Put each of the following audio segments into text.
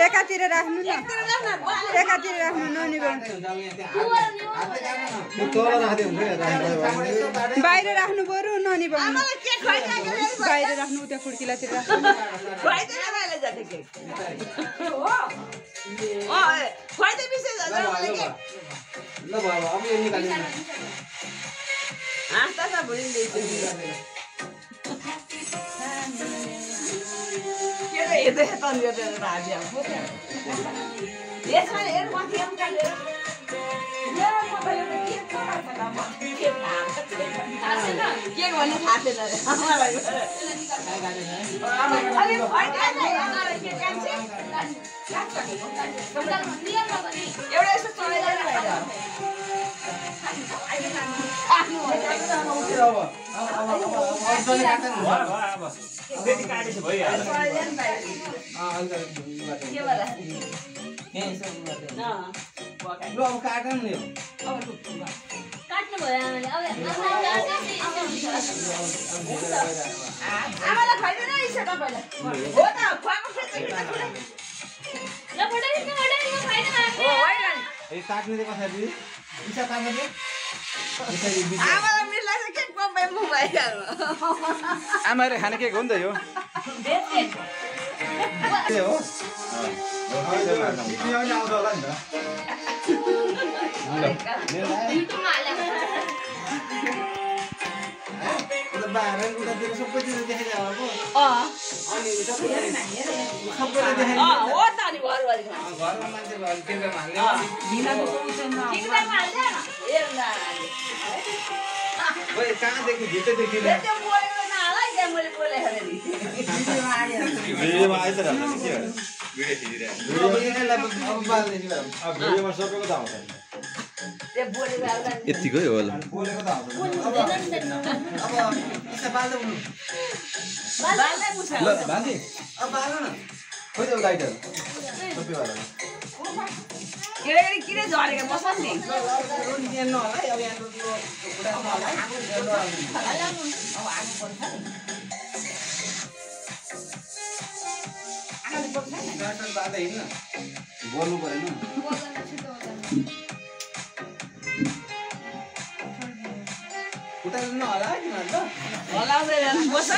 एकातिर राख्नु न एकातिर राख्नु ननिभाउनु बाहिर राख्नु बरु ननिभाउनु बाहिर राख्नु उता खुड्किलातिर राख्नु आमाले खाने के हो नि त यो यतिकै हो होला किन झरेको बस्छ नि बोल्नु परेन उता होला किन ल होला बस्छ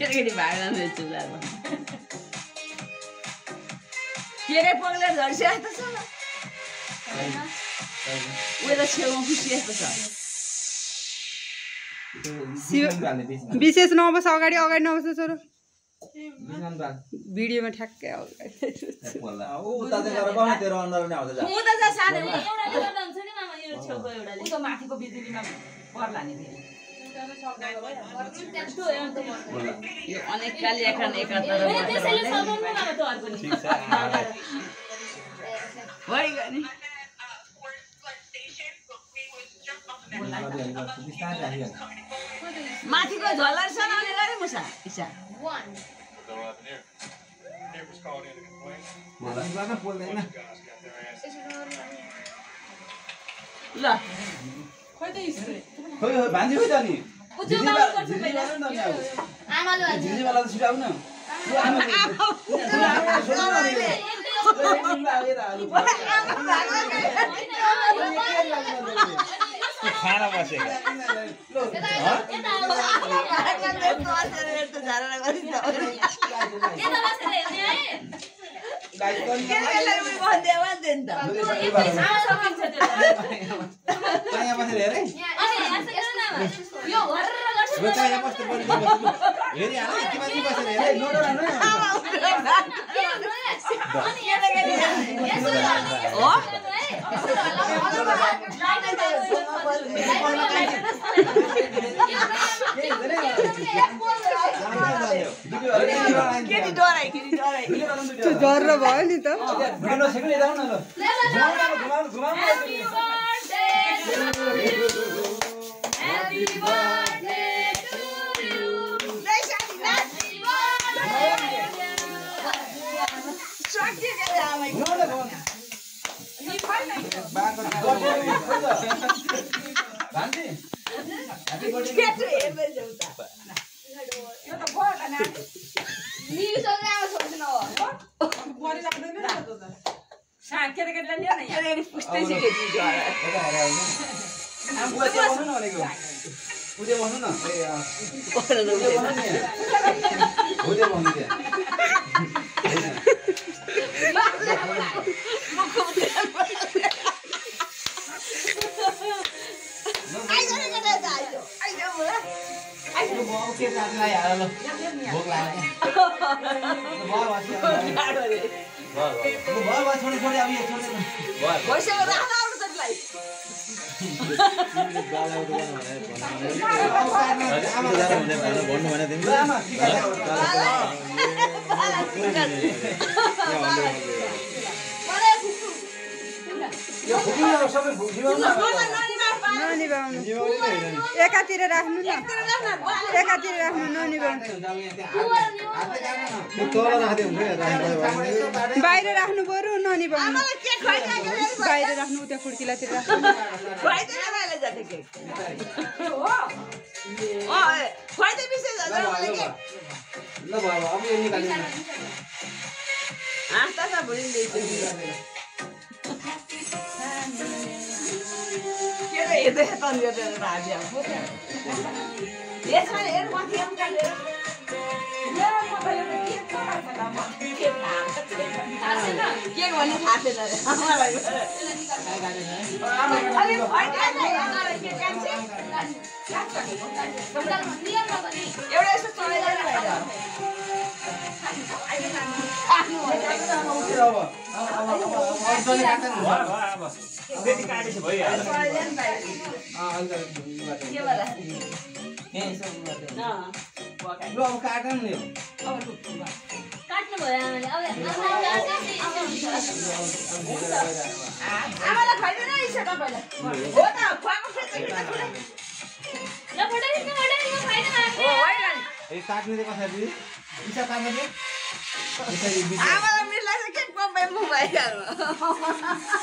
के केटी भागेर बेच्छु के पग्ले झर्सी जस्तो छ उयो त छेउमा खुसी जस्तो छ विशेष नबस अगाडि अगाडि नबस छोरो भिडियोमा ठ्याक्कै माथिको बिजुलीमा पर्ला नि अनेक काली एकान एकातर माथिको झलर सनाउने गरे मुसा इसा ल खोइ भान्जी खोइ जाने झिल्लीवाला त छिटो आउन खाना बसेको डर भयो नि त एकातिर राख्नु न एकातिर राख्नु ननी बाहिर राख्नु बरु ननी बाहिर राख्नु उता खुड्किलातिर राख्नु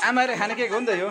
आमाले खाने के हो नि त यो